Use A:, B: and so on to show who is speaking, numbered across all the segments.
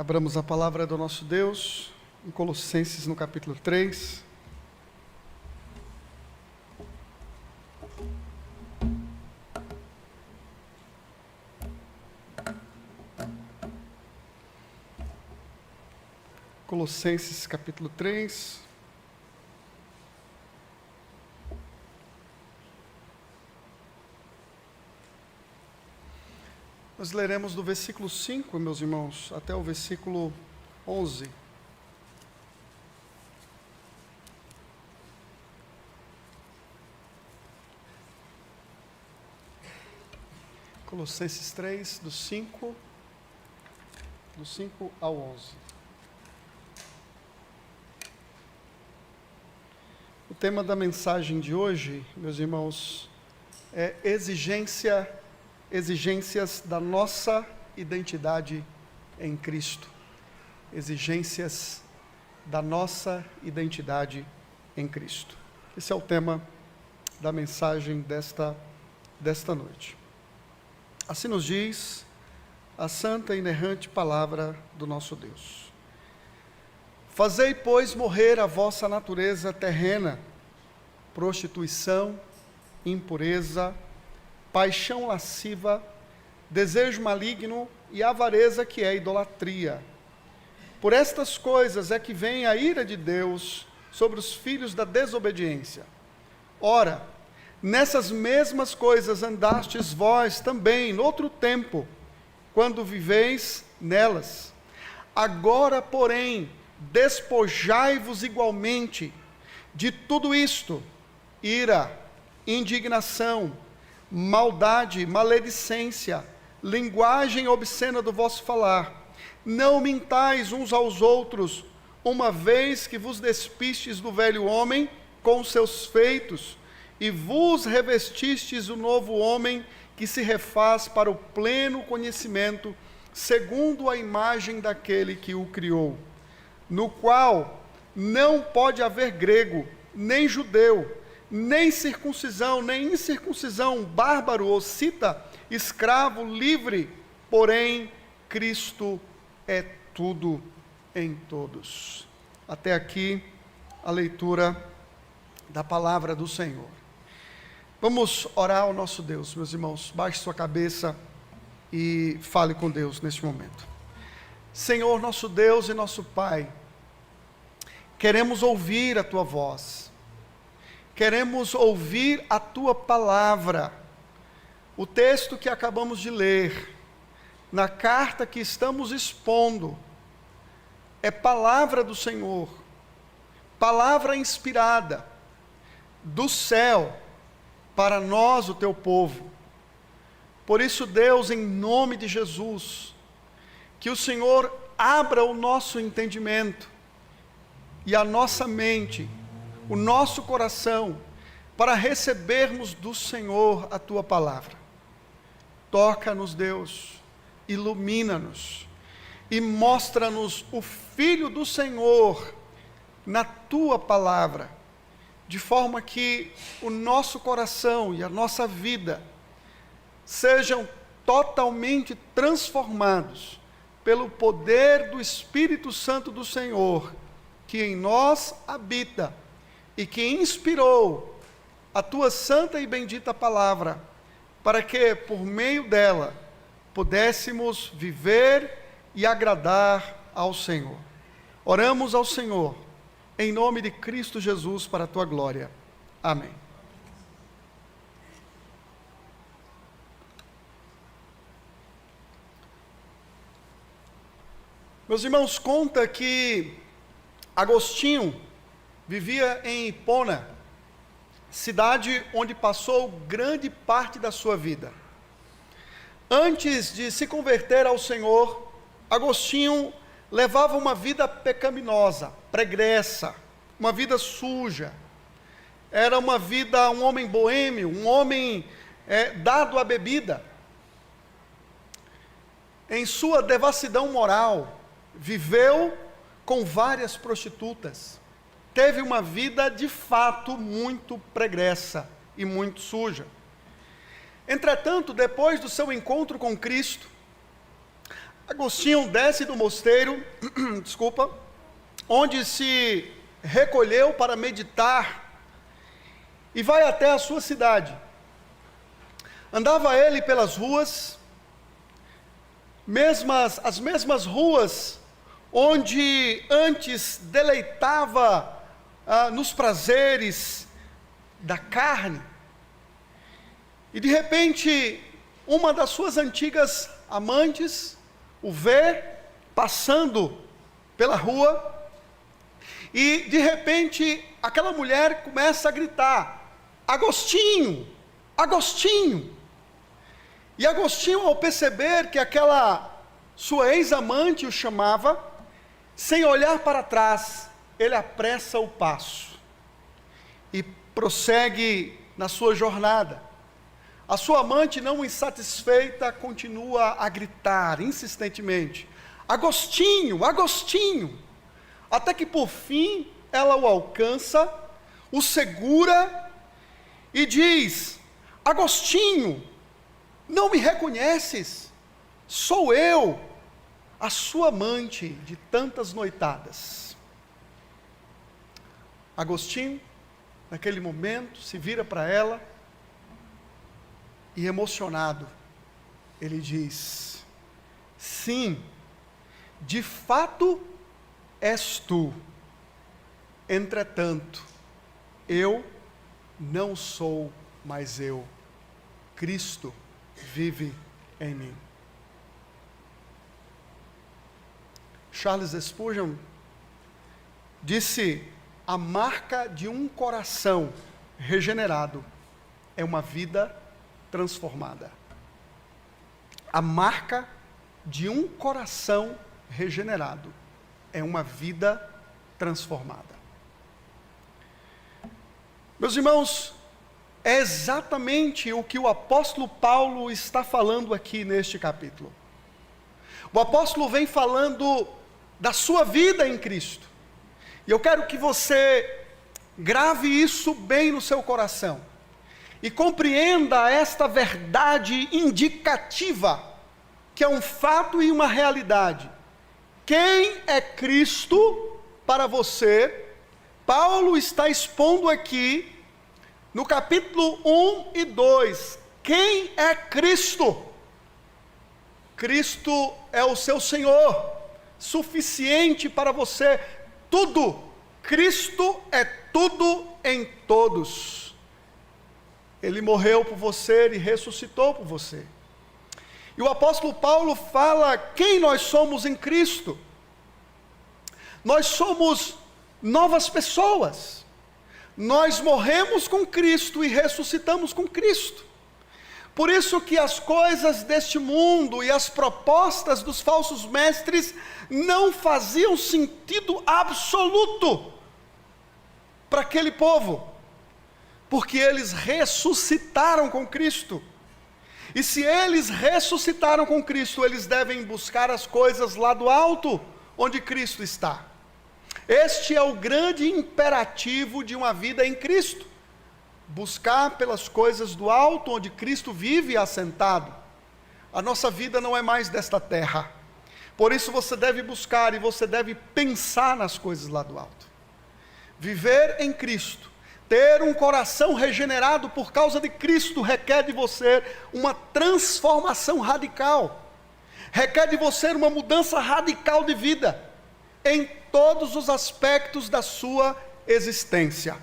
A: Abramos a palavra do nosso Deus em Colossenses no capítulo 3. Colossenses capítulo 3. Nós leremos do versículo 5, meus irmãos, até o versículo 11. Colossenses 3, do 5 ao 11. O tema da mensagem de hoje, meus irmãos, é exigências da nossa identidade em Cristo. Exigências da nossa identidade em Cristo. Esse é o tema da mensagem desta noite. Assim nos diz a santa e inerrante palavra do nosso Deus. Fazei, pois, morrer a vossa natureza terrena, prostituição, impureza, paixão lasciva, desejo maligno e avareza, que é idolatria. Por estas coisas é que vem a ira de Deus sobre os filhos da desobediência. Ora, nessas mesmas coisas andastes vós também, noutro tempo, quando viveis nelas. Agora, porém, despojai-vos igualmente de tudo isto: ira, indignação, maldade, maledicência, linguagem obscena do vosso falar. Não mintais uns aos outros, uma vez que vos despistes do velho homem com seus feitos, e vos revestistes o novo homem, que se refaz para o pleno conhecimento, segundo a imagem daquele que o criou, no qual não pode haver grego, nem judeu, nem circuncisão, nem incircuncisão, bárbaro ou cita, escravo, livre, porém Cristo é tudo em todos. Até aqui a leitura da palavra do Senhor. Vamos orar ao nosso Deus, meus irmãos. Baixe sua cabeça e fale com Deus neste momento. Senhor, nosso Deus e nosso Pai, queremos ouvir a Tua voz. Queremos ouvir a Tua palavra. O texto que acabamos de ler, na carta que estamos expondo, é palavra do Senhor, palavra inspirada do céu para nós, o Teu povo. Por isso, Deus, em nome de Jesus, que o Senhor abra o nosso entendimento e a nossa mente, o nosso coração, para recebermos do Senhor a Tua palavra. Toca-nos, Deus, ilumina-nos e mostra-nos o Filho do Senhor na Tua palavra, de forma que o nosso coração e a nossa vida sejam totalmente transformados pelo poder do Espírito Santo do Senhor, que em nós habita e que inspirou a Tua santa e bendita palavra, para que, por meio dela, pudéssemos viver e agradar ao Senhor. Oramos ao Senhor, em nome de Cristo Jesus, para a Tua glória. Amém. Meus irmãos, conta que Agostinho vivia em Hipona, cidade onde passou grande parte da sua vida. Antes de se converter ao Senhor, Agostinho levava uma vida pecaminosa, pregressa, uma vida suja. Era uma vida, um homem boêmio, um homem dado à bebida. Em sua devassidão moral, viveu com várias prostitutas. Teve uma vida de fato muito pregressa e muito suja. Entretanto, depois do seu encontro com Cristo, Agostinho desce do mosteiro, desculpa, onde se recolheu para meditar e vai até a sua cidade. Andava ele pelas ruas, as mesmas ruas onde antes deleitava nos prazeres da carne, e de repente uma das suas antigas amantes o vê passando pela rua, e de repente aquela mulher começa a gritar: Agostinho, Agostinho! E Agostinho, ao perceber que aquela sua ex-amante o chamava, sem olhar para trás, ele apressa o passo e prossegue na sua jornada. A sua amante, não insatisfeita, continua a gritar insistentemente: Agostinho, Agostinho! Até que por fim ela o alcança, o segura e diz: Agostinho, não me reconheces? Sou eu, a sua amante de tantas noitadas. Agostinho, naquele momento, se vira para ela e, emocionado, ele diz: sim, de fato és tu. Entretanto, eu não sou mais eu. Cristo vive em mim. Charles Spurgeon disse: a marca de um coração regenerado é uma vida transformada. A marca de um coração regenerado é uma vida transformada. Meus irmãos, é exatamente o que o apóstolo Paulo está falando aqui neste capítulo. O apóstolo vem falando da sua vida em Cristo. E eu quero que você grave isso bem no seu coração e compreenda esta verdade indicativa, que é um fato e uma realidade. Quem é Cristo para você? Paulo está expondo aqui no capítulo 1 e 2. Quem é Cristo? Cristo é o seu Senhor, suficiente para você. Tudo. Cristo é tudo em todos. Ele morreu por você e ressuscitou por você. E o apóstolo Paulo fala quem nós somos em Cristo. Nós somos novas pessoas. Nós morremos com Cristo e ressuscitamos com Cristo. Por isso que as coisas deste mundo e as propostas dos falsos mestres não faziam sentido absoluto para aquele povo, porque eles ressuscitaram com Cristo. E se eles ressuscitaram com Cristo, eles devem buscar as coisas lá do alto, onde Cristo está. Este é o grande imperativo de uma vida em Cristo: buscar pelas coisas do alto, onde Cristo vive assentado. A nossa vida não é mais desta terra, por isso você deve buscar e você deve pensar nas coisas lá do alto. Viver em Cristo, ter um coração regenerado por causa de Cristo, requer de você uma transformação radical, requer de você uma mudança radical de vida, em todos os aspectos da sua existência.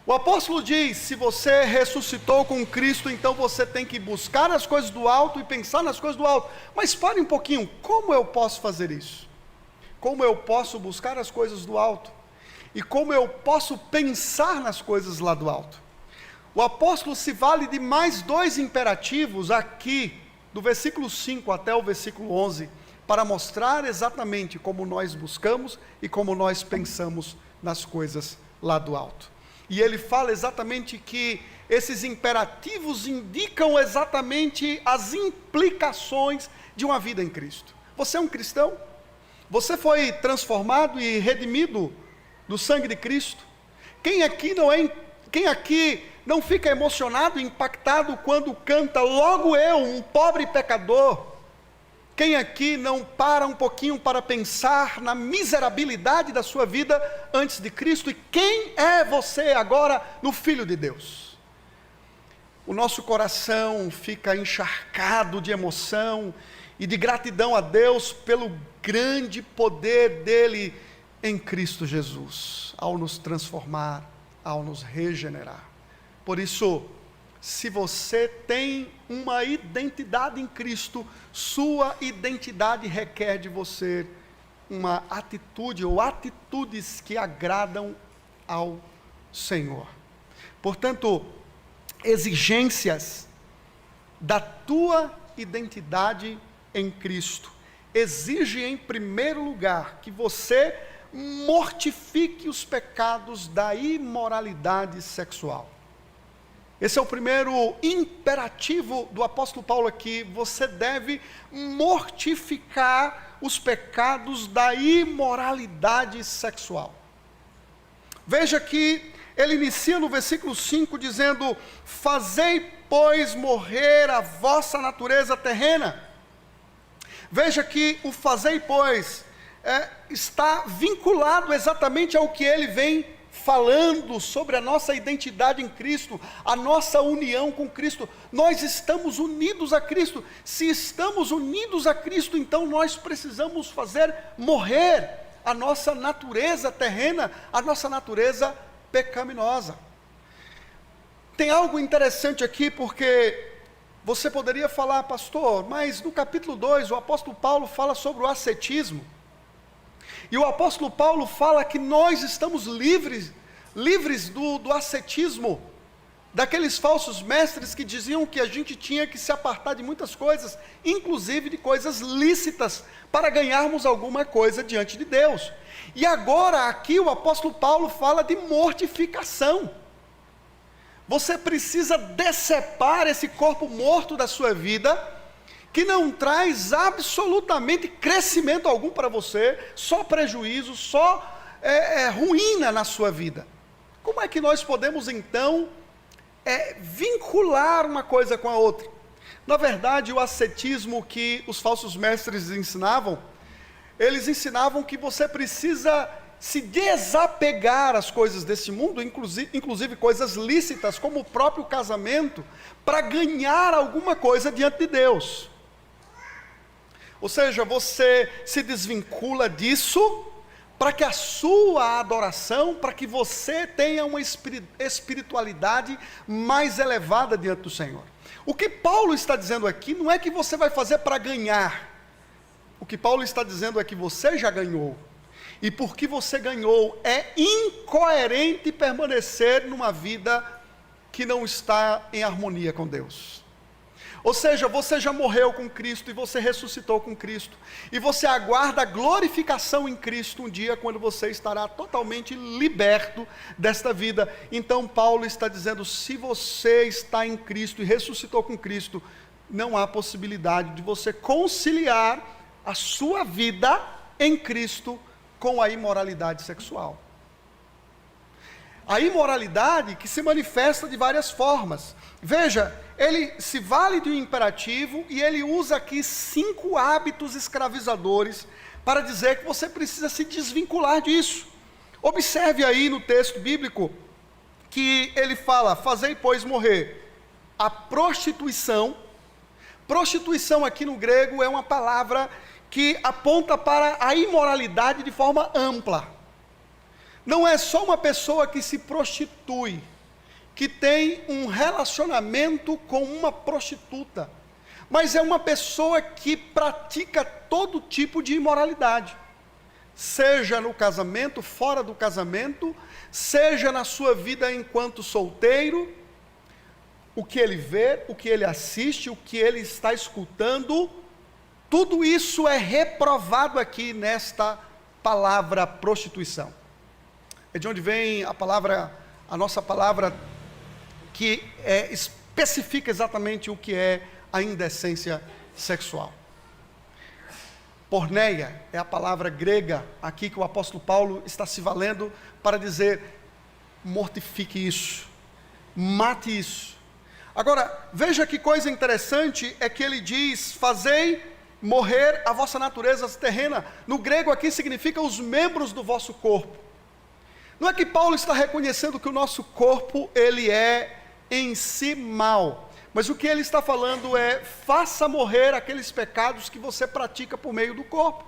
A: O apóstolo diz: se você ressuscitou com Cristo, então você tem que buscar as coisas do alto e pensar nas coisas do alto. Mas pare um pouquinho, como eu posso fazer isso? Como eu posso buscar as coisas do alto? E como eu posso pensar nas coisas lá do alto? O apóstolo se vale de mais dois imperativos aqui, do versículo 5 até o versículo 11, para mostrar exatamente como nós buscamos e como nós pensamos nas coisas lá do alto. E ele fala exatamente que esses imperativos indicam exatamente as implicações de uma vida em Cristo. Você é um cristão? Você foi transformado e redimido do sangue de Cristo? Quem aqui não fica emocionado e impactado quando canta: logo eu, um pobre pecador, Quem aqui não para um pouquinho para pensar na miserabilidade da sua vida antes de Cristo? E quem é você agora no Filho de Deus? O nosso coração fica encharcado de emoção e de gratidão a Deus pelo grande poder dele em Cristo Jesus, ao nos transformar, ao nos regenerar. Por isso, se você tem uma identidade em Cristo, sua identidade requer de você uma atitude ou atitudes que agradam ao Senhor. Portanto, exigências da tua identidade em Cristo exige em primeiro lugar que você mortifique os pecados da imoralidade sexual. Esse é o primeiro imperativo do apóstolo Paulo aqui. Você deve mortificar os pecados da imoralidade sexual. Veja que ele inicia no versículo 5 dizendo: fazei, pois, morrer a vossa natureza terrena. Veja que o fazei, pois, está vinculado exatamente ao que ele vem falando sobre a nossa identidade em Cristo, a nossa união com Cristo. Nós estamos unidos a Cristo. Se estamos unidos a Cristo, então nós precisamos fazer morrer a nossa natureza terrena, a nossa natureza pecaminosa. Tem algo interessante aqui, porque você poderia falar: pastor, mas no capítulo 2 o apóstolo Paulo fala sobre o ascetismo. E o apóstolo Paulo fala que nós estamos livres do ascetismo, daqueles falsos mestres que diziam que a gente tinha que se apartar de muitas coisas, inclusive de coisas lícitas, para ganharmos alguma coisa diante de Deus. E agora aqui o apóstolo Paulo fala de mortificação. Você precisa decepar esse corpo morto da sua vida, que não traz absolutamente crescimento algum para você, só prejuízo, só ruína na sua vida. Como é que nós podemos então vincular uma coisa com a outra? Na verdade, o ascetismo que os falsos mestres ensinavam, eles ensinavam que você precisa se desapegar às coisas desse mundo, inclusive coisas lícitas, como o próprio casamento, para ganhar alguma coisa diante de Deus. Ou seja, você se desvincula disso para que a sua adoração, para que você tenha uma espiritualidade mais elevada diante do Senhor. O que Paulo está dizendo aqui não é que você vai fazer para ganhar. O que Paulo está dizendo é que você já ganhou. E porque você ganhou, é incoerente permanecer numa vida que não está em harmonia com Deus. Ou seja, você já morreu com Cristo e você ressuscitou com Cristo. E você aguarda a glorificação em Cristo um dia, quando você estará totalmente liberto desta vida. Então Paulo está dizendo: se você está em Cristo e ressuscitou com Cristo, não há possibilidade de você conciliar a sua vida em Cristo com a imoralidade sexual. A imoralidade que se manifesta de várias formas. Veja, ele se vale de um imperativo e ele usa aqui 5 hábitos escravizadores para dizer que você precisa se desvincular disso. Observe aí no texto bíblico que ele fala: fazei, pois, morrer a prostituição. Prostituição aqui no grego é uma palavra que aponta para a imoralidade de forma ampla. Não é só uma pessoa que se prostitui, que tem um relacionamento com uma prostituta, mas é uma pessoa que pratica todo tipo de imoralidade, seja no casamento, fora do casamento, seja na sua vida enquanto solteiro. O que ele vê, o que ele assiste, o que ele está escutando, tudo isso é reprovado aqui nesta palavra prostituição. É de onde vem a nossa palavra que especifica exatamente o que é a indecência sexual. Porneia é a palavra grega aqui que o apóstolo Paulo está se valendo para dizer: mortifique isso, mate isso. Agora, veja que coisa interessante é que ele diz: fazei morrer a vossa natureza terrena. No grego aqui significa os membros do vosso corpo. Não é que Paulo está reconhecendo que o nosso corpo, ele é em si mal, mas o que ele está falando é, faça morrer aqueles pecados que você pratica por meio do corpo.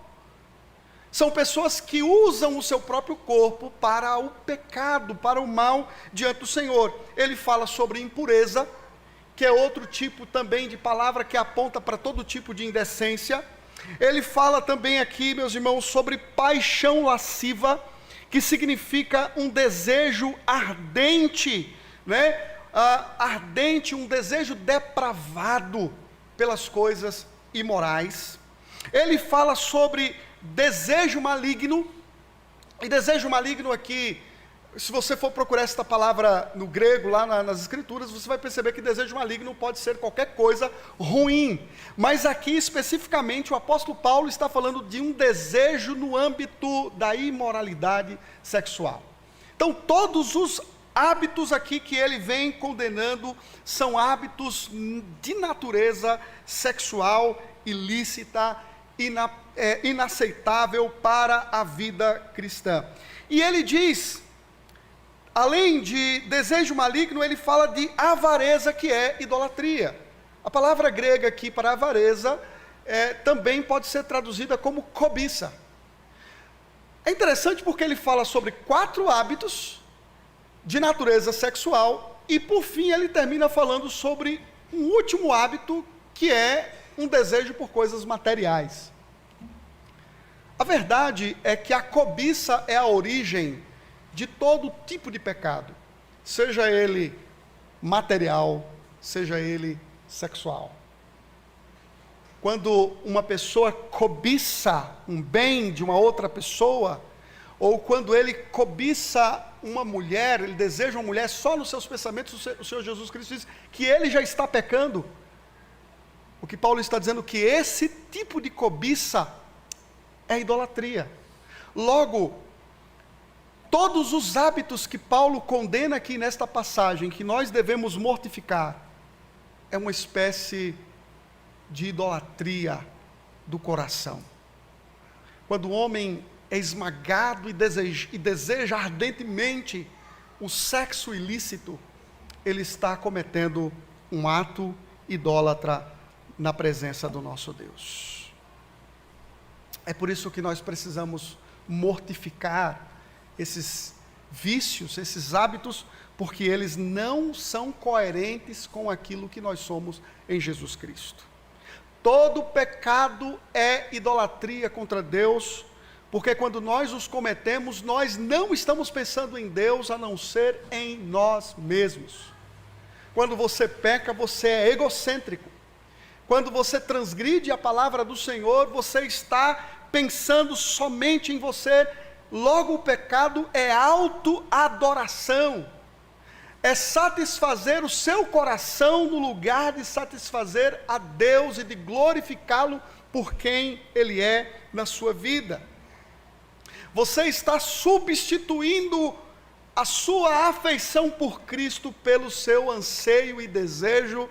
A: São pessoas que usam o seu próprio corpo para o pecado, para o mal diante do Senhor. Ele fala sobre impureza, que é outro tipo também de palavra que aponta para todo tipo de indecência. Ele fala também aqui, meus irmãos, sobre paixão lasciva, que significa um desejo ardente, né? Ardente, um desejo depravado pelas coisas imorais. Ele fala sobre desejo maligno, e desejo maligno aqui, se você for procurar esta palavra no grego, lá nas escrituras, você vai perceber que desejo maligno pode ser qualquer coisa ruim, mas aqui especificamente o apóstolo Paulo está falando de um desejo no âmbito da imoralidade sexual. Então todos os hábitos aqui que ele vem condenando são hábitos de natureza sexual, ilícita, inaceitável para a vida cristã. E ele diz, além de desejo maligno, ele fala de avareza, que é idolatria. A palavra grega aqui para avareza também pode ser traduzida como cobiça. É interessante porque ele fala sobre 4 hábitos de natureza sexual, e por fim ele termina falando sobre um último hábito, que é um desejo por coisas materiais. A verdade é que a cobiça é a origem de todo tipo de pecado, seja ele material, seja ele sexual. Quando uma pessoa cobiça um bem de uma outra pessoa, ou quando ele cobiça uma mulher, ele deseja uma mulher, só nos seus pensamentos o Senhor Jesus Cristo diz que ele já está pecando. O que Paulo está dizendo que esse tipo de cobiça é idolatria. Logo, todos os hábitos que Paulo condena aqui nesta passagem, que nós devemos mortificar, é uma espécie de idolatria do coração. Quando o homem é esmagado e deseja ardentemente o sexo ilícito, ele está cometendo um ato idólatra na presença do nosso Deus. É por isso que nós precisamos mortificar esses vícios, esses hábitos, porque eles não são coerentes com aquilo que nós somos em Jesus Cristo. Todo pecado é idolatria contra Deus, porque quando nós os cometemos, nós não estamos pensando em Deus, a não ser em nós mesmos. Quando você peca, você é egocêntrico. Quando você transgride a palavra do Senhor, você está pensando somente em você. Logo, o pecado é autoadoração. É satisfazer o seu coração no lugar de satisfazer a Deus e de glorificá-lo por quem Ele é na sua vida. Você está substituindo a sua afeição por Cristo pelo seu anseio e desejo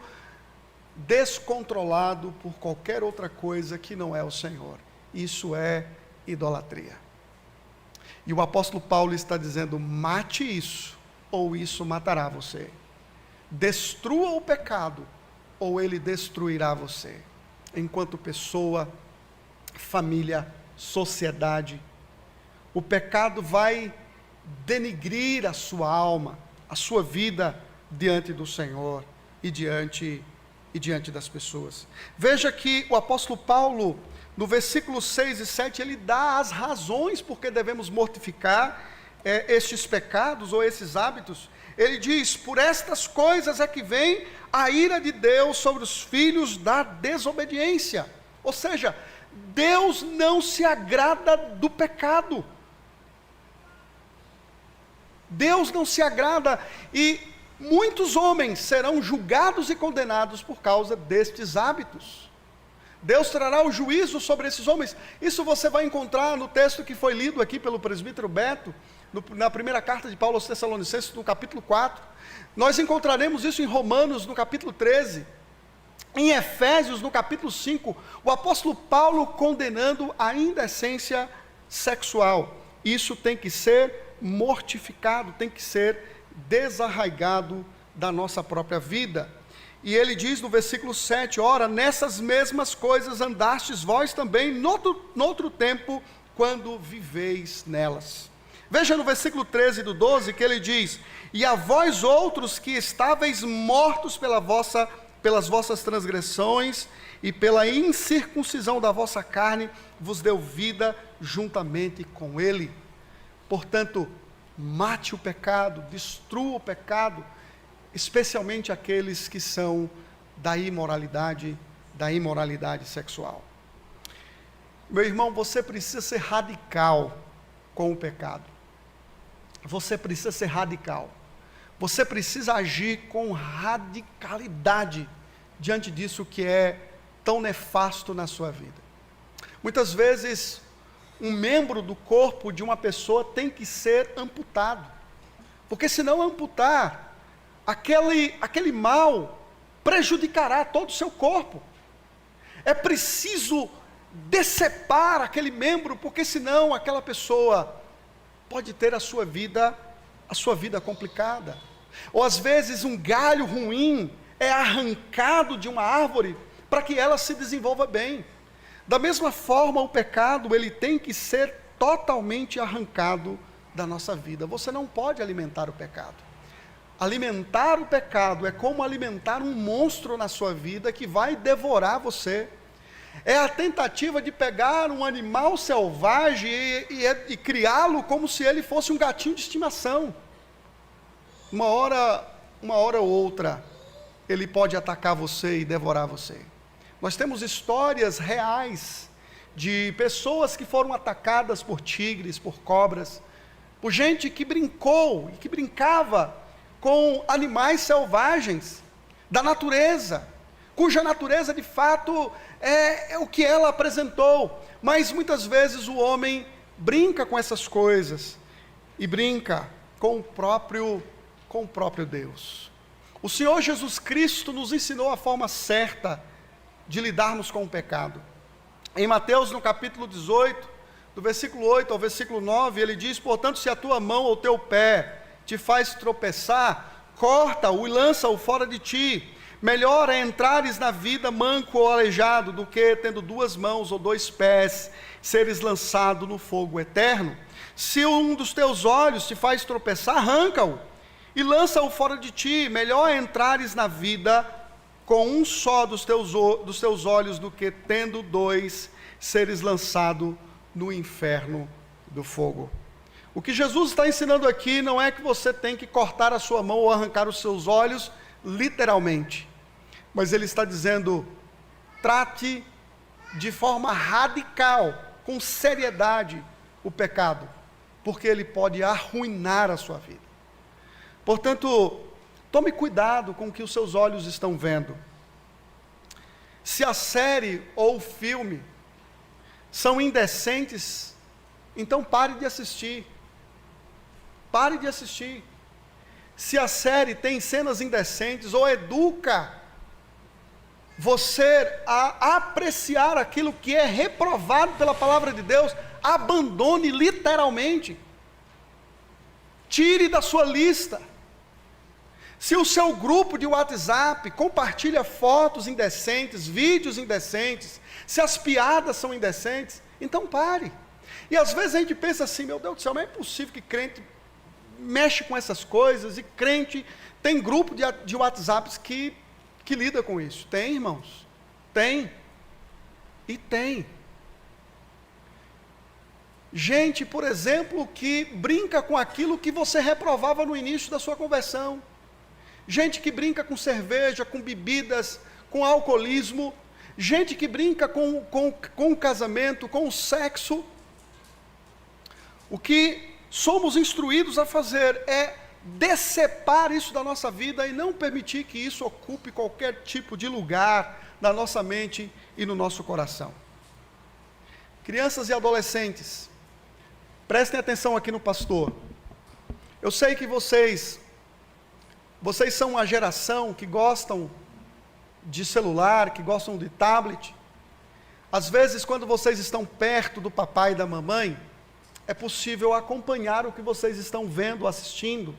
A: descontrolado por qualquer outra coisa que não é o Senhor. Isso é idolatria. E o apóstolo Paulo está dizendo: mate isso, ou isso matará você. Destrua o pecado, ou ele destruirá você. Enquanto pessoa, família, sociedade, o pecado vai denigrir a sua alma, a sua vida diante do Senhor e diante das pessoas. Veja que o apóstolo Paulo, no versículo 6 e 7, ele dá as razões por que devemos mortificar estes pecados ou esses hábitos. Ele diz: por estas coisas é que vem a ira de Deus sobre os filhos da desobediência. Ou seja, Deus não se agrada do pecado. Deus não se agrada, e muitos homens serão julgados e condenados por causa destes hábitos. Deus trará o juízo sobre esses homens. Isso você vai encontrar no texto que foi lido aqui pelo presbítero Beto, na primeira carta de Paulo aos Tessalonicenses, no capítulo 4. Nós encontraremos isso em Romanos, no capítulo 13. Em Efésios, no capítulo 5, o apóstolo Paulo condenando a indecência sexual. Isso tem que ser mortificado, tem que ser desarraigado da nossa própria vida. E ele diz no versículo 7, ora, nessas mesmas coisas andastes vós também noutro tempo, quando viveis nelas. Veja no versículo 13 do 12, que ele diz, e a vós outros que estáveis mortos pelas vossas transgressões e pela incircuncisão da vossa carne, vos deu vida juntamente com ele. Portanto, mate o pecado, destrua o pecado, especialmente aqueles que são da imoralidade sexual. Meu irmão, você precisa ser radical com o pecado. Você precisa ser radical. Você precisa agir com radicalidade diante disso que é tão nefasto na sua vida. Muitas vezes, um membro do corpo de uma pessoa tem que ser amputado, porque se não amputar, aquele mal prejudicará todo o seu corpo. É preciso decepar aquele membro, porque senão aquela pessoa pode ter a sua vida complicada. Ou às vezes um galho ruim é arrancado de uma árvore para que ela se desenvolva bem. Da mesma forma, o pecado, ele tem que ser totalmente arrancado da nossa vida. Você não pode alimentar o pecado. Alimentar o pecado é como alimentar um monstro na sua vida que vai devorar você. É a tentativa de pegar um animal selvagem e criá-lo como se ele fosse um gatinho de estimação. Uma hora ou outra, ele pode atacar você e devorar você. Nós temos histórias reais de pessoas que foram atacadas por tigres, por cobras, por gente que brincou e que brincava com animais selvagens da natureza, cuja natureza de fato é o que ela apresentou, mas muitas vezes o homem brinca com essas coisas e brinca com o próprio Deus. O Senhor Jesus Cristo nos ensinou a forma certa de lidarmos com o pecado. Em Mateus, no capítulo 18, do versículo 8 ao versículo 9, ele diz, portanto, se a tua mão ou teu pé te faz tropeçar, corta-o e lança-o fora de ti. Melhor é entrares na vida manco ou aleijado, do que, tendo duas mãos ou dois pés, seres lançado no fogo eterno. Se um dos teus olhos te faz tropeçar, arranca-o e lança-o fora de ti. Melhor é entrares na vida com um só dos teus olhos, do que, tendo dois, seres lançado no inferno do fogo. O que Jesus está ensinando aqui não é que você tem que cortar a sua mão ou arrancar os seus olhos, literalmente. Mas ele está dizendo, trate de forma radical, com seriedade, o pecado, porque ele pode arruinar a sua vida. Portanto, tome cuidado com o que os seus olhos estão vendo. Se a série ou o filme são indecentes, então pare de assistir. Pare de assistir. Se a série tem cenas indecentes ou educa você a apreciar aquilo que é reprovado pela palavra de Deus, abandone literalmente. Tire da sua lista. Se o seu grupo de WhatsApp compartilha fotos indecentes, vídeos indecentes, se as piadas são indecentes, então pare. E às vezes a gente pensa assim, meu Deus do céu, não é possível que crente mexe com essas coisas, e crente tem grupo de WhatsApps que lida com isso. Tem, irmãos? Tem. E tem. Gente, por exemplo, que brinca com aquilo que você reprovava no início da sua conversão. Gente que brinca com cerveja, com bebidas, com alcoolismo. Gente que brinca com o casamento, com o sexo. O que somos instruídos a fazer é decepar isso da nossa vida e não permitir que isso ocupe qualquer tipo de lugar na nossa mente e no nosso coração. Crianças e adolescentes, prestem atenção aqui no pastor. Eu sei que vocês são uma geração que gostam de celular, que gostam de tablet. Às vezes, quando vocês estão perto do papai e da mamãe, é possível acompanhar o que vocês estão vendo, assistindo.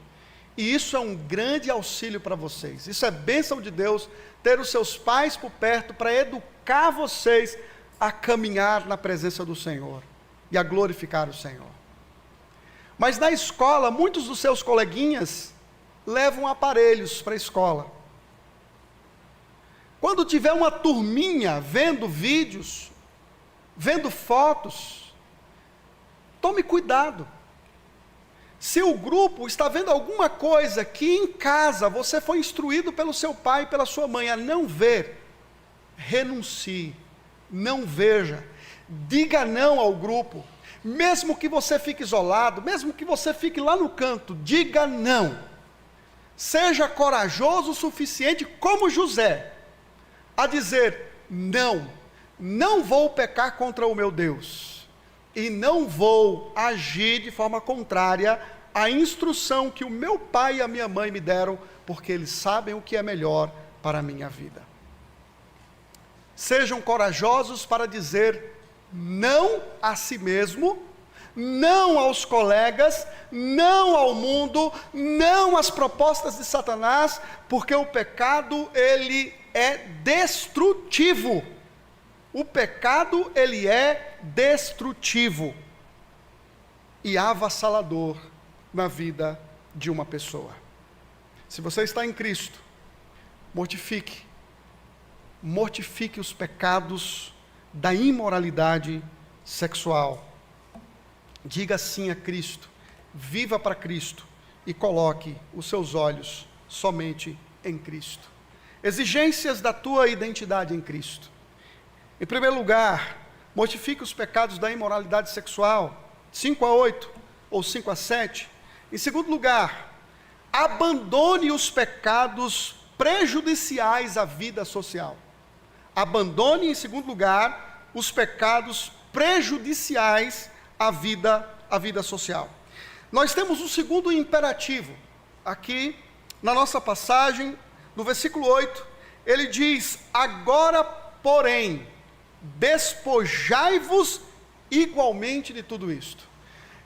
A: E isso é um grande auxílio para vocês. Isso é bênção de Deus, ter os seus pais por perto para educar vocês a caminhar na presença do Senhor e a glorificar o Senhor. Mas na escola, muitos dos seus coleguinhas levam aparelhos para a escola. Quando tiver uma turminha vendo vídeos, vendo fotos, tome cuidado. Se o grupo está vendo alguma coisa que em casa você foi instruído pelo seu pai e pela sua mãe a não ver, renuncie, não veja, diga não ao grupo. Mesmo que você fique isolado, mesmo que você fique lá no canto, diga não. Seja corajoso o suficiente, como José, a dizer: não, não vou pecar contra o meu Deus, e não vou agir de forma contrária à instrução que o meu pai e a minha mãe me deram, porque eles sabem o que é melhor para a minha vida. Sejam corajosos para dizer não a si mesmo, não aos colegas, não ao mundo, não às propostas de Satanás, porque o pecado, ele é destrutivo. O pecado, ele é destrutivo e avassalador na vida de uma pessoa. Se você está em Cristo, mortifique os pecados da imoralidade sexual. Diga sim a Cristo, viva para Cristo e coloque os seus olhos somente em Cristo. Exigências da tua identidade em Cristo. Em primeiro lugar, mortifique os pecados da imoralidade sexual, 5-8 ou 5-7. Em segundo lugar, abandone os pecados prejudiciais à vida social. Abandone, em segundo lugar, os pecados prejudiciais à vida social. Nós temos um segundo imperativo, aqui na nossa passagem, no versículo 8, ele diz: agora, porém, despojai-vos igualmente de tudo isto.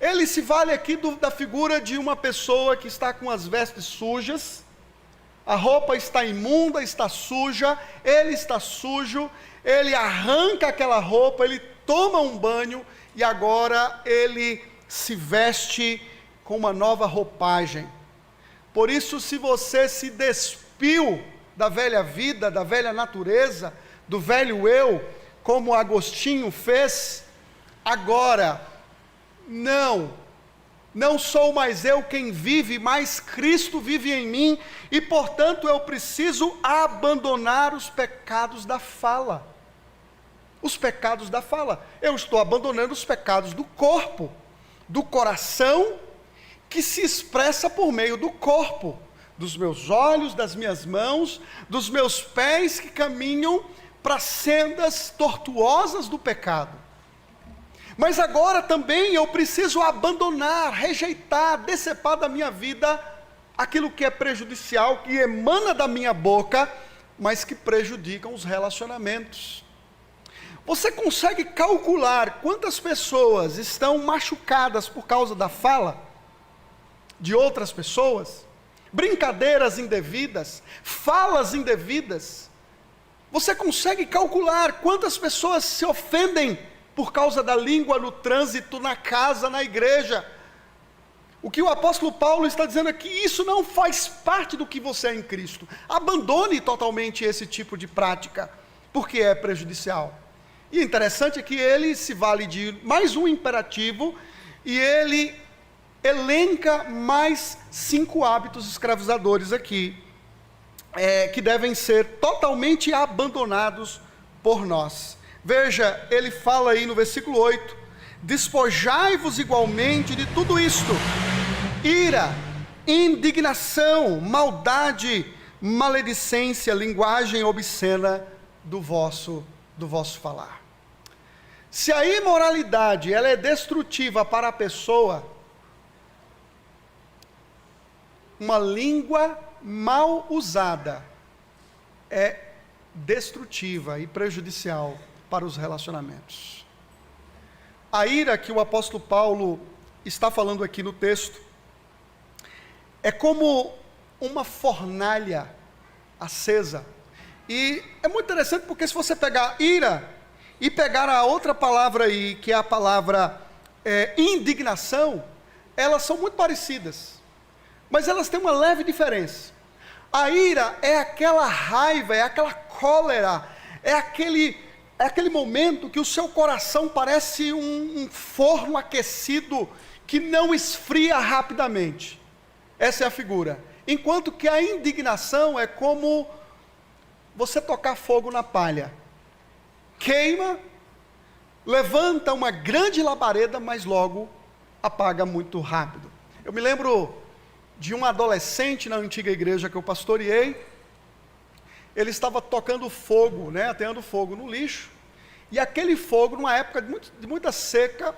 A: Ele se vale aqui da figura de uma pessoa que está com as vestes sujas, a roupa está imunda, está suja, ele está sujo, ele arranca aquela roupa, ele toma um banho e agora ele se veste com uma nova roupagem. Por isso, se você se despiu da velha vida, da velha natureza, do velho eu, como Agostinho fez, agora, não sou mais eu quem vive, mas Cristo vive em mim, e portanto eu preciso abandonar os pecados da fala. Os pecados da fala. Eu estou abandonando os pecados do corpo, do coração, que se expressa por meio do corpo, dos meus olhos, das minhas mãos, dos meus pés que caminham para sendas tortuosas do pecado. Mas agora também eu preciso abandonar, rejeitar, decepar da minha vida aquilo que é prejudicial, que emana da minha boca, mas que prejudicam os relacionamentos. Você consegue calcular quantas pessoas estão machucadas por causa da fala de outras pessoas? Brincadeiras indevidas, falas indevidas. Você consegue calcular quantas pessoas se ofendem por causa da língua no trânsito, na casa, na igreja? O que o apóstolo Paulo está dizendo é que isso não faz parte do que você é em Cristo. Abandone totalmente esse tipo de prática, porque é prejudicial. E interessante é que ele se vale de mais um imperativo, e ele elenca mais 5 hábitos escravizadores aqui, que devem ser totalmente abandonados por nós. Veja, ele fala aí no versículo 8: despojai-vos igualmente de tudo isto: ira, indignação, maldade, maledicência, linguagem obscena do vosso falar. Se a imoralidade ela é destrutiva para a pessoa, uma língua mal usada é destrutiva e prejudicial para os relacionamentos. A ira que o apóstolo Paulo está falando aqui no texto é como uma fornalha acesa. E é muito interessante porque se você pegar ira e pegar a outra palavra aí, que é a palavra indignação, elas são muito parecidas, mas elas têm uma leve diferença. A ira é aquela raiva, é aquela cólera, é aquele momento que o seu coração parece um forno aquecido que não esfria rapidamente. Essa é a figura. Enquanto que a indignação é como você tocar fogo na palha. Queima, levanta uma grande labareda, mas logo apaga muito rápido. Eu me lembro de um adolescente na antiga igreja que eu pastoreei. Ele estava tocando fogo, ateando fogo no lixo, e aquele fogo, numa época de muita seca,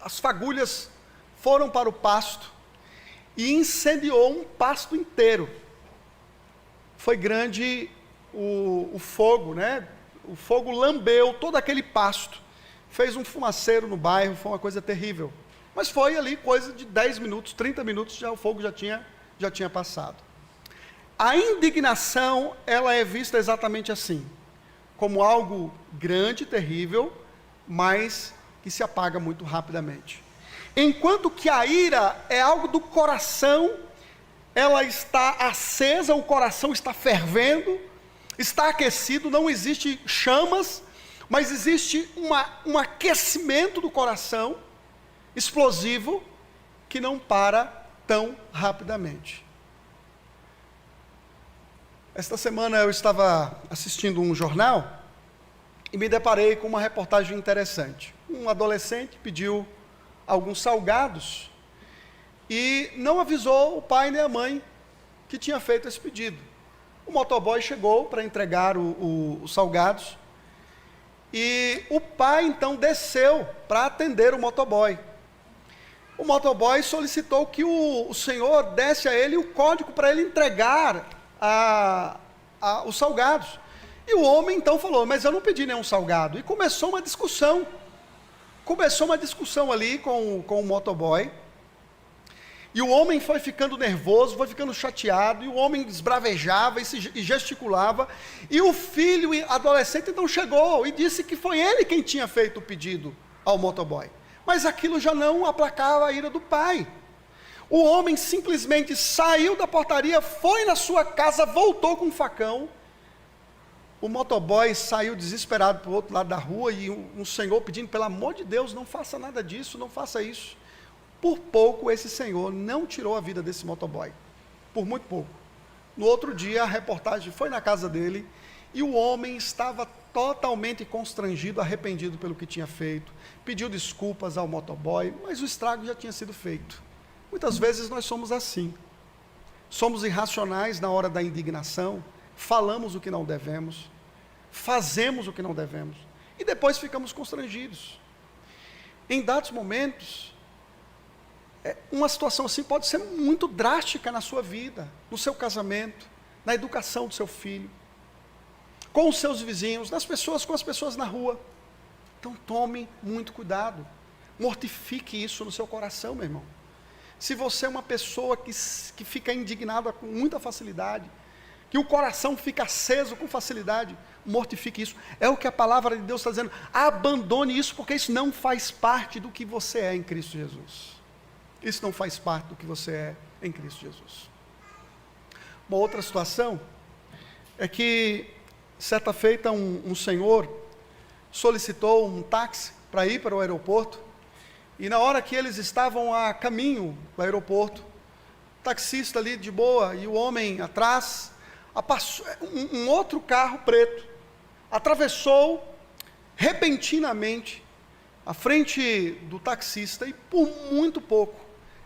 A: as fagulhas foram para o pasto, e incendiou um pasto inteiro. Foi grande o fogo, o fogo lambeu todo aquele pasto, fez um fumaceiro no bairro, foi uma coisa terrível. Mas foi ali coisa de 10 minutos, 30 minutos, o fogo já tinha passado. A indignação, ela é vista exatamente assim, como algo grande, terrível, mas que se apaga muito rapidamente. Enquanto que a ira é algo do coração, ela está acesa, o coração está fervendo, está aquecido, não existe chamas, mas existe um aquecimento do coração, explosivo, que não para tão rapidamente. Esta semana eu estava assistindo um jornal e me deparei com uma reportagem interessante. Um adolescente pediu alguns salgados e não avisou o pai nem a mãe que tinha feito esse pedido. O motoboy chegou para entregar os salgados e o pai então desceu para atender o motoboy. O motoboy solicitou que o senhor desse a ele o código para ele entregar os salgados. E o homem então falou, mas eu não pedi nenhum salgado. E começou uma discussão. Ali com o motoboy. E o homem foi ficando nervoso, foi ficando chateado, e o homem esbravejava e gesticulava. E o filho adolescente então chegou e disse que foi ele quem tinha feito o pedido ao motoboy. Mas aquilo já não aplacava a ira do pai. O homem simplesmente saiu da portaria, foi na sua casa, voltou com um facão. O motoboy saiu desesperado para o outro lado da rua e um senhor pedindo, pelo amor de Deus, não faça nada disso, não faça isso. Por pouco esse senhor não tirou a vida desse motoboy, por muito pouco. No outro dia a reportagem foi na casa dele e o homem estava totalmente constrangido, arrependido pelo que tinha feito, pediu desculpas ao motoboy, mas o estrago já tinha sido feito. Muitas vezes nós somos assim, somos irracionais na hora da indignação, falamos o que não devemos, fazemos o que não devemos, e depois ficamos constrangidos. Em dados momentos, uma situação assim pode ser muito drástica na sua vida, no seu casamento, na educação do seu filho, com os seus vizinhos, com as pessoas na rua. Então tome muito cuidado, mortifique isso no seu coração, meu irmão. Se você é uma pessoa que fica indignada com muita facilidade, que o coração fica aceso com facilidade, mortifique isso. É o que a palavra de Deus está dizendo. Abandone isso, porque isso não faz parte do que você é em Cristo Jesus. Isso não faz parte do que você é em Cristo Jesus. Uma outra situação é que, certa feita, um senhor solicitou um táxi para ir para o aeroporto, e na hora que eles estavam a caminho do aeroporto, o taxista ali de boa, e o homem atrás, um outro carro preto atravessou repentinamente a frente do taxista, e por muito pouco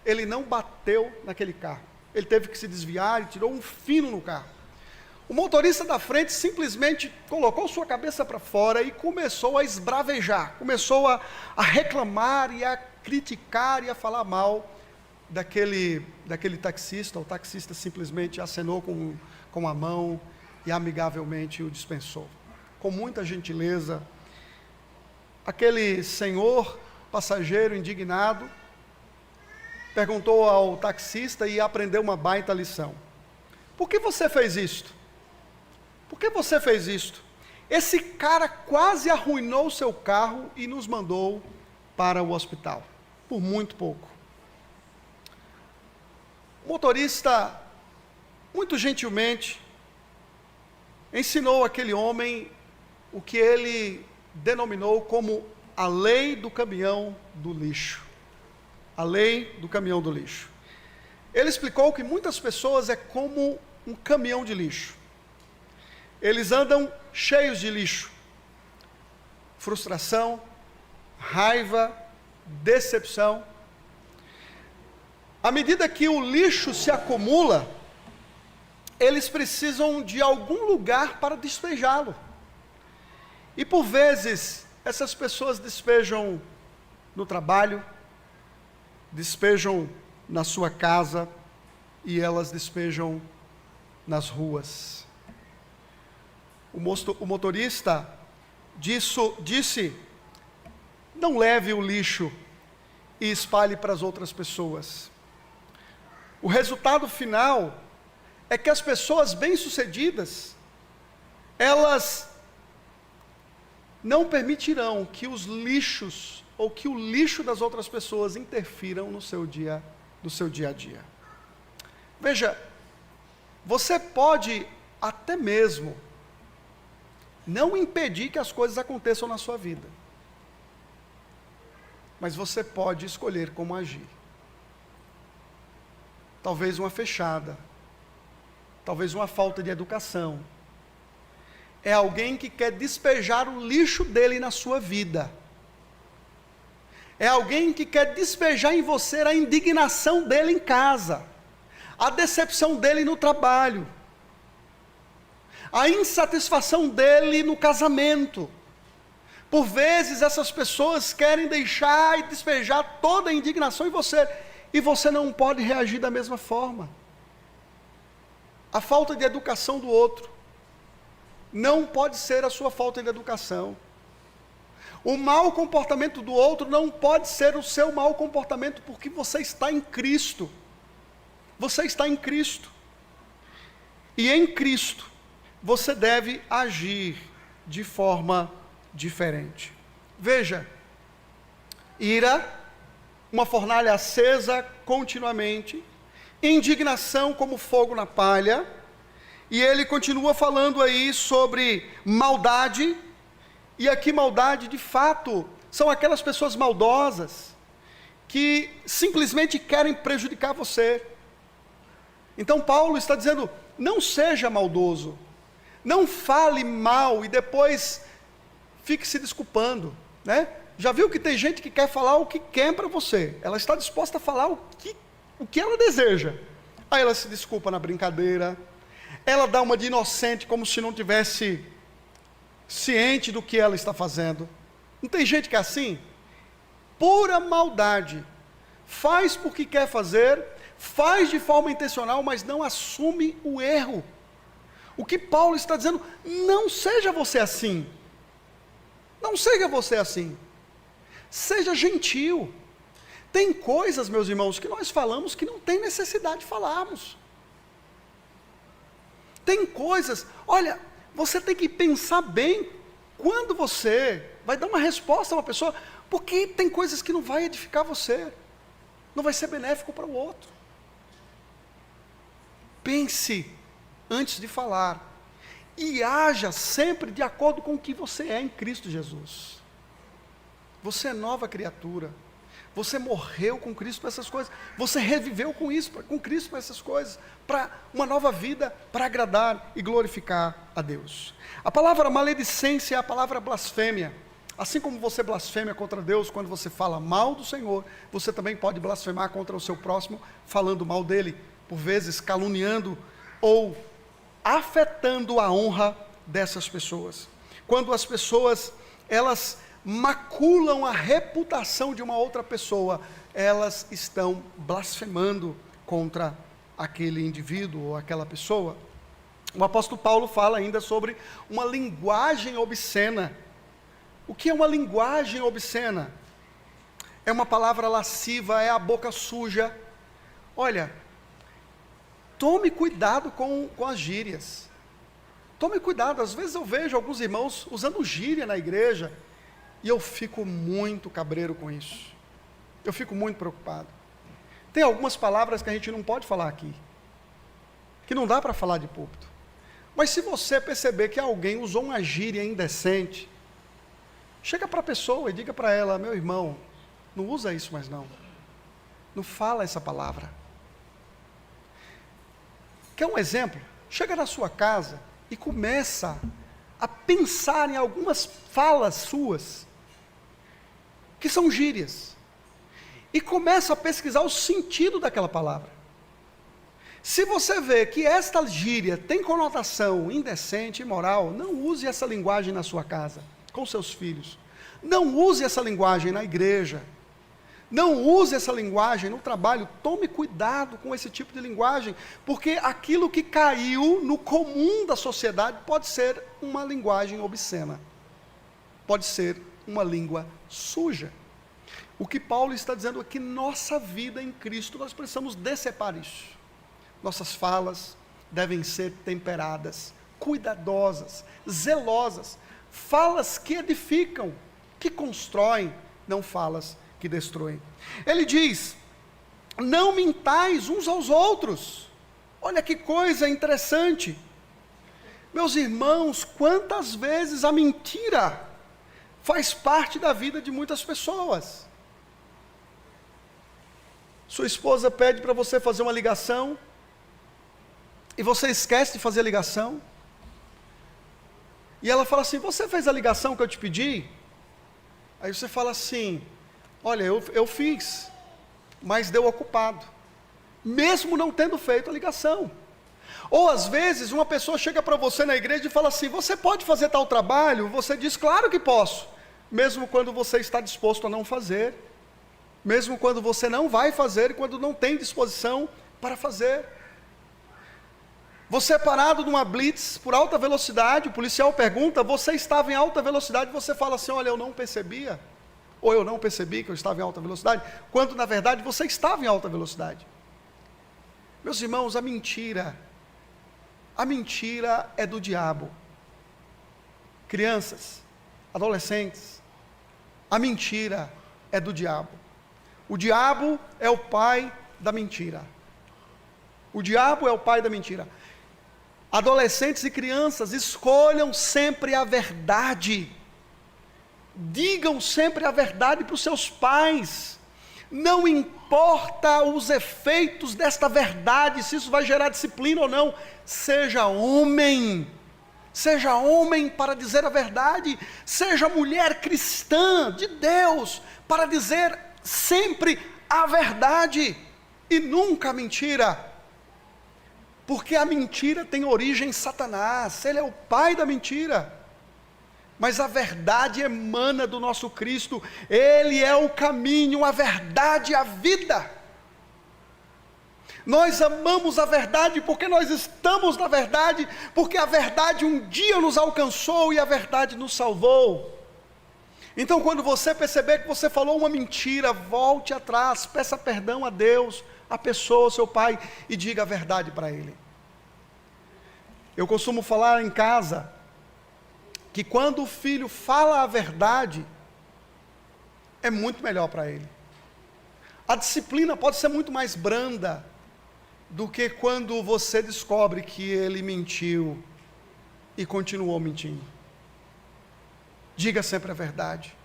A: ele não bateu naquele carro. Ele teve que se desviar e tirou um fino no carro. O motorista da frente simplesmente colocou sua cabeça para fora e começou a esbravejar, começou a reclamar e a criticar e a falar mal daquele taxista. O taxista simplesmente acenou com a mão e amigavelmente o dispensou. Com muita gentileza, aquele senhor passageiro indignado perguntou ao taxista e aprendeu uma baita lição. Por que você fez isto? Por que você fez isto? Esse cara quase arruinou o seu carro e nos mandou para o hospital, por muito pouco. O motorista, muito gentilmente, ensinou aquele homem o que ele denominou como a lei do caminhão do lixo. A lei do caminhão do lixo. Ele explicou que muitas pessoas é como um caminhão de lixo. Eles andam cheios de lixo. Frustração, raiva, decepção. À medida que o lixo se acumula, eles precisam de algum lugar para despejá-lo. E por vezes, essas pessoas despejam no trabalho, despejam na sua casa e elas despejam nas ruas. O motorista disse, não leve o lixo e espalhe para as outras pessoas. O resultado final é que as pessoas bem-sucedidas, elas não permitirão que os lixos ou que o lixo das outras pessoas interfiram no seu dia a dia. Veja, você pode até mesmo não impedir que as coisas aconteçam na sua vida, mas você pode escolher como agir. Talvez uma fechada, talvez uma falta de educação. É alguém que quer despejar o lixo dele na sua vida. É alguém que quer despejar em você a indignação dele em casa, a decepção dele no trabalho, a insatisfação dele no casamento. Por vezes essas pessoas querem deixar e despejar toda a indignação em você, e você não pode reagir da mesma forma. A falta de educação do outro não pode ser a sua falta de educação. O mau comportamento do outro não pode ser o seu mau comportamento, porque você está em Cristo. Você está em Cristo. E em Cristo, você deve agir de forma diferente. Veja, ira, uma fornalha acesa continuamente, indignação como fogo na palha, e ele continua falando aí sobre maldade, e aqui maldade de fato são aquelas pessoas maldosas que simplesmente querem prejudicar você. Então Paulo está dizendo, não seja maldoso, não fale mal e depois fique se desculpando, né? Já viu que tem gente que quer falar o que quer para você, ela está disposta a falar o que ela deseja, aí ela se desculpa na brincadeira, ela dá uma de inocente como se não tivesse ciente do que ela está fazendo. Não tem gente que é assim? Pura maldade, faz porque quer fazer, faz de forma intencional, mas não assume o erro. O que Paulo está dizendo, não seja você assim, não seja você assim, seja gentil. Tem coisas, meus irmãos, que nós falamos que não tem necessidade de falarmos. Tem coisas, olha, você tem que pensar bem quando você vai dar uma resposta a uma pessoa, porque tem coisas que não vai edificar você, não vai ser benéfico para o outro. Pense antes de falar, e haja sempre de acordo com o que você é em Cristo Jesus. Você é nova criatura, você morreu com Cristo para essas coisas, você reviveu com Cristo para essas coisas, para uma nova vida, para agradar e glorificar a Deus. A palavra maledicência é a palavra blasfêmia. Assim como você blasfema contra Deus quando você fala mal do Senhor, você também pode blasfemar contra o seu próximo, falando mal dele, por vezes caluniando ou afetando a honra dessas pessoas. Quando as pessoas, elas maculam a reputação de uma outra pessoa, elas estão blasfemando contra aquele indivíduo ou aquela pessoa. O apóstolo Paulo fala ainda sobre uma linguagem obscena. O que é uma linguagem obscena? É uma palavra lasciva, é a boca suja. Olha, tome cuidado com as gírias. Tome cuidado, às vezes eu vejo alguns irmãos usando gíria na igreja, e eu fico muito cabreiro com isso. Eu fico muito preocupado. Tem algumas palavras que a gente não pode falar aqui, que não dá para falar de púlpito. Mas se você perceber que alguém usou uma gíria indecente, chega para a pessoa e diga para ela: meu irmão, não usa isso mais não. Não fala essa palavra. Quer um exemplo? Chega na sua casa e começa a pensar em algumas falas suas, que são gírias, e começa a pesquisar o sentido daquela palavra. Se você vê que esta gíria tem conotação indecente, imoral, não use essa linguagem na sua casa, com seus filhos. Não use essa linguagem na igreja. Não use essa linguagem no trabalho. Tome cuidado com esse tipo de linguagem, porque aquilo que caiu no comum da sociedade pode ser uma linguagem obscena. Pode ser uma língua suja. O que Paulo está dizendo é que nossa vida em Cristo, nós precisamos decepar isso. Nossas falas devem ser temperadas, cuidadosas, zelosas, falas que edificam, que constroem, não falas que destroem. Ele diz: não mintais uns aos outros. Olha que coisa interessante. Meus irmãos, quantas vezes a mentira faz parte da vida de muitas pessoas. Sua esposa pede para você fazer uma ligação, e você esquece de fazer a ligação, e ela fala assim: você fez a ligação que eu te pedi? Aí você fala assim: olha, eu fiz, mas deu ocupado, mesmo não tendo feito a ligação. Ou às vezes uma pessoa chega para você na igreja e fala assim: você pode fazer tal trabalho? Você diz: claro que posso, mesmo quando você está disposto a não fazer, mesmo quando você não vai fazer e quando não tem disposição para fazer. Você é parado numa blitz por alta velocidade, o policial pergunta: você estava em alta velocidade? Você fala assim: olha, eu não percebia, ou eu não percebi que eu estava em alta velocidade, quando na verdade você estava em alta velocidade. Meus irmãos, a mentira é do diabo. Crianças, adolescentes, a mentira é do diabo. O diabo é o pai da mentira. O diabo é o pai da mentira. Adolescentes e crianças, escolham sempre a verdade. Digam sempre a verdade para os seus pais. Não importa os efeitos desta verdade, se isso vai gerar disciplina ou não. Seja homem para dizer a verdade. Seja mulher cristã de Deus para dizer sempre a verdade e nunca a mentira. Porque a mentira tem origem em Satanás, ele é o pai da mentira. Mas a verdade emana do nosso Cristo, ele é o caminho, a verdade e a vida. Nós amamos a verdade porque nós estamos na verdade, porque a verdade um dia nos alcançou e a verdade nos salvou. Então, quando você perceber que você falou uma mentira, volte atrás, peça perdão a Deus, a pessoa, seu pai, e diga a verdade para ele. Eu costumo falar em casa que quando o filho fala a verdade, é muito melhor para ele. A disciplina pode ser muito mais branda do que quando você descobre que ele mentiu e continuou mentindo. Diga sempre a verdade,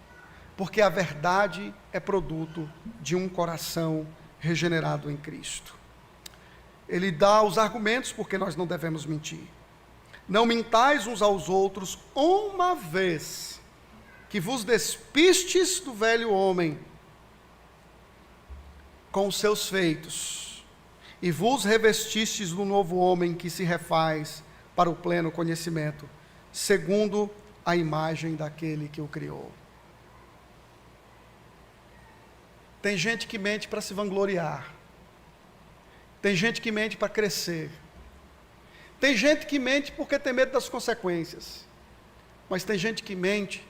A: porque a verdade é produto de um coração regenerado em Cristo. Ele dá os argumentos porque nós não devemos mentir. Não mintais uns aos outros, uma vez que vos despistes do velho homem com os seus feitos, e vos revestistes do novo homem que se refaz para o pleno conhecimento, segundo a imagem daquele que o criou. Tem gente que mente para se vangloriar. Tem gente que mente para crescer. Tem gente que mente porque tem medo das consequências. Mas tem gente que mente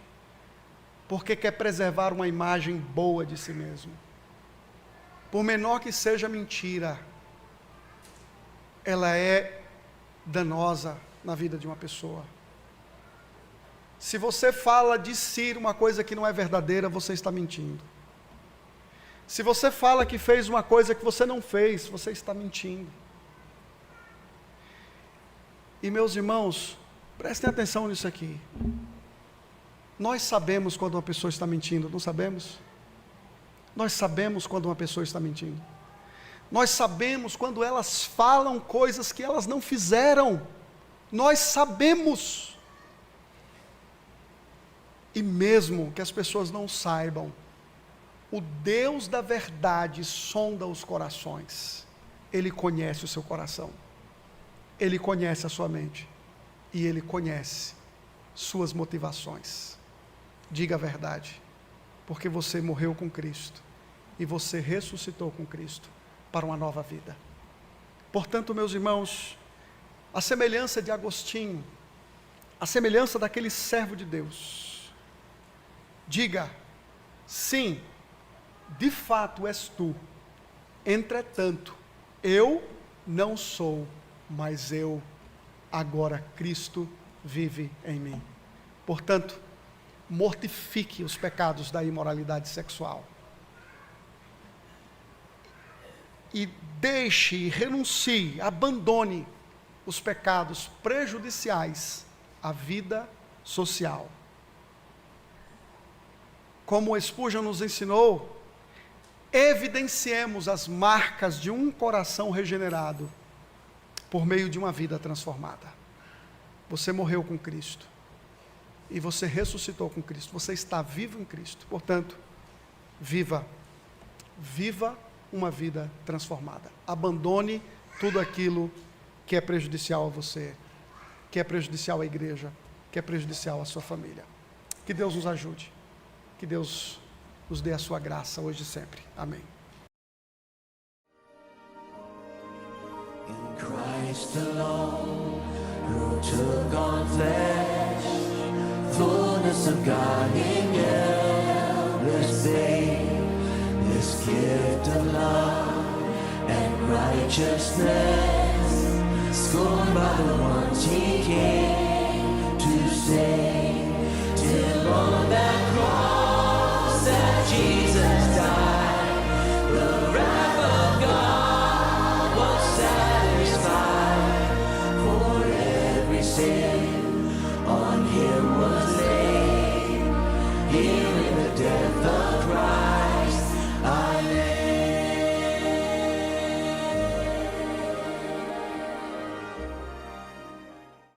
A: porque quer preservar uma imagem boa de si mesmo. Por menor que seja a mentira, ela é danosa na vida de uma pessoa. Se você fala de si uma coisa que não é verdadeira, você está mentindo. Se você fala que fez uma coisa que você não fez, você está mentindo. E meus irmãos, prestem atenção nisso aqui. Nós sabemos quando uma pessoa está mentindo, não sabemos? Nós sabemos quando uma pessoa está mentindo. Nós sabemos quando elas falam coisas que elas não fizeram. Nós sabemos. E mesmo que as pessoas não saibam, o Deus da verdade sonda os corações. Ele conhece o seu coração. Ele conhece a sua mente. E Ele conhece suas motivações. Diga a verdade. Porque você morreu com Cristo. E você ressuscitou com Cristo para uma nova vida. Portanto, meus irmãos, a semelhança de Agostinho, a semelhança daquele servo de Deus, diga, sim, de fato és tu, entretanto, eu não sou, mas eu, agora Cristo vive em mim. Portanto, mortifique os pecados da imoralidade sexual. E deixe, renuncie, abandone os pecados prejudiciais à vida social. Como Spurgeon nos ensinou, evidenciemos as marcas de um coração regenerado por meio de uma vida transformada. Você morreu com Cristo e você ressuscitou com Cristo. Você está vivo em Cristo. Portanto, viva uma vida transformada. Abandone tudo aquilo que é prejudicial a você, que é prejudicial à igreja, que é prejudicial à sua família. Que Deus nos ajude. Que Deus nos dê a sua graça hoje e sempre. Amém.
B: In Christ alone, who took on flesh, fullness of God in endless babe, this gift of love and righteousness, scorned by the ones He came to save, till on that cross that Jesus died, the wrath of God was satisfied, for every sin on Him was laid, healing the death